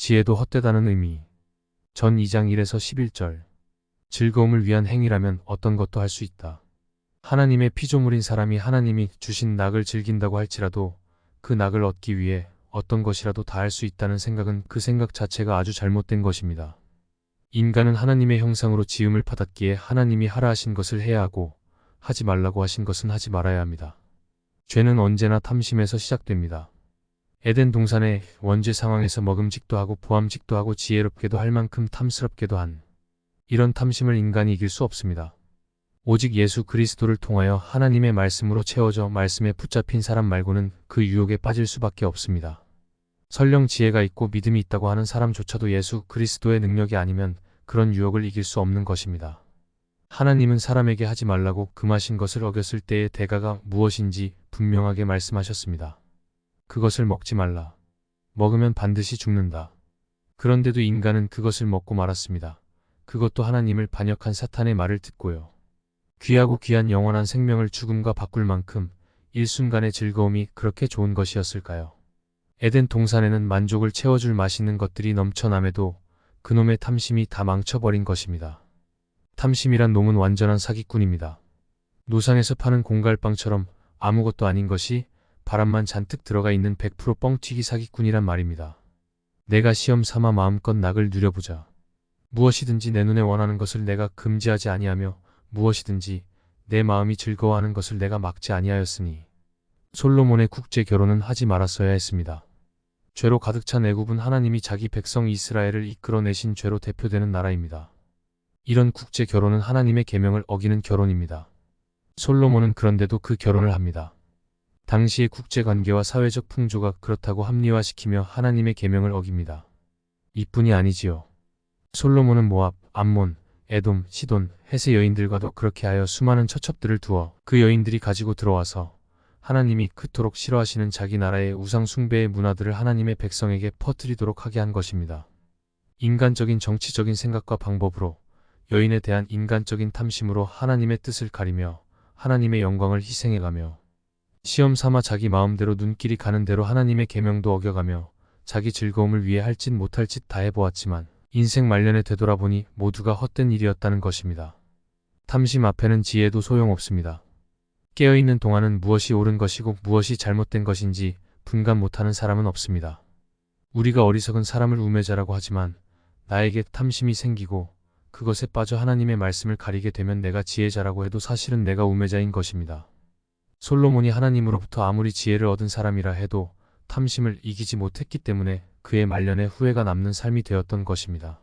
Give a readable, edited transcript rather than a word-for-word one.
지혜도 헛되다는 의미. 전 2장 1에서 11절. 즐거움을 위한 행위라면 어떤 것도 할 수 있다. 하나님의 피조물인 사람이 하나님이 주신 낙을 즐긴다고 할지라도 그 낙을 얻기 위해 어떤 것이라도 다 할 수 있다는 생각은 그 생각 자체가 아주 잘못된 것입니다. 인간은 하나님의 형상으로 지음을 받았기에 하나님이 하라 하신 것을 해야 하고 하지 말라고 하신 것은 하지 말아야 합니다. 죄는 언제나 탐심에서 시작됩니다. 에덴 동산의 원죄 상황에서 먹음직도 하고 보암직도 하고 지혜롭게도 할 만큼 탐스럽게도 한 이런 탐심을 인간이 이길 수 없습니다. 오직 예수 그리스도를 통하여 하나님의 말씀으로 채워져 말씀에 붙잡힌 사람 말고는 그 유혹에 빠질 수밖에 없습니다. 설령 지혜가 있고 믿음이 있다고 하는 사람조차도 예수 그리스도의 능력이 아니면 그런 유혹을 이길 수 없는 것입니다. 하나님은 사람에게 하지 말라고 금하신 것을 어겼을 때의 대가가 무엇인지 분명하게 말씀하셨습니다. 그것을 먹지 말라. 먹으면 반드시 죽는다. 그런데도 인간은 그것을 먹고 말았습니다. 그것도 하나님을 반역한 사탄의 말을 듣고요. 귀하고 귀한 영원한 생명을 죽음과 바꿀 만큼 일순간의 즐거움이 그렇게 좋은 것이었을까요? 에덴 동산에는 만족을 채워줄 맛있는 것들이 넘쳐남에도 그놈의 탐심이 다 망쳐버린 것입니다. 탐심이란 놈은 완전한 사기꾼입니다. 노상에서 파는 공갈빵처럼 아무것도 아닌 것이 바람만 잔뜩 들어가 있는 100% 뻥튀기 사기꾼이란 말입니다. 내가 시험 삼아 마음껏 낙을 누려보자. 무엇이든지 내 눈에 원하는 것을 내가 금지하지 아니하며 무엇이든지 내 마음이 즐거워하는 것을 내가 막지 아니하였으니. 솔로몬의 국제 결혼은 하지 말았어야 했습니다. 죄로 가득 찬 애굽은 하나님이 자기 백성 이스라엘을 이끌어내신 죄로 대표되는 나라입니다. 이런 국제 결혼은 하나님의 계명을 어기는 결혼입니다. 솔로몬은 그런데도 그 결혼을 합니다. 당시의 국제관계와 사회적 풍조가 그렇다고 합리화시키며 하나님의 계명을 어깁니다. 이뿐이 아니지요. 솔로몬은 모압, 암몬, 에돔, 시돈, 헷의 여인들과도 그렇게 하여 수많은 처첩들을 두어 그 여인들이 가지고 들어와서 하나님이 그토록 싫어하시는 자기 나라의 우상 숭배의 문화들을 하나님의 백성에게 퍼뜨리도록 하게 한 것입니다. 인간적인 정치적인 생각과 방법으로 여인에 대한 인간적인 탐심으로 하나님의 뜻을 가리며 하나님의 영광을 희생해가며 시험 삼아 자기 마음대로 눈길이 가는 대로 하나님의 계명도 어겨가며 자기 즐거움을 위해 할 짓 못할 짓 다 해보았지만 인생 말년에 되돌아보니 모두가 헛된 일이었다는 것입니다. 탐심 앞에는 지혜도 소용없습니다. 깨어있는 동안은 무엇이 옳은 것이고 무엇이 잘못된 것인지 분간 못하는 사람은 없습니다. 우리가 어리석은 사람을 우매자라고 하지만 나에게 탐심이 생기고 그것에 빠져 하나님의 말씀을 가리게 되면 내가 지혜자라고 해도 사실은 내가 우매자인 것입니다. 솔로몬이 하나님으로부터 아무리 지혜를 얻은 사람이라 해도 탐심을 이기지 못했기 때문에 그의 말년에 후회가 남는 삶이 되었던 것입니다.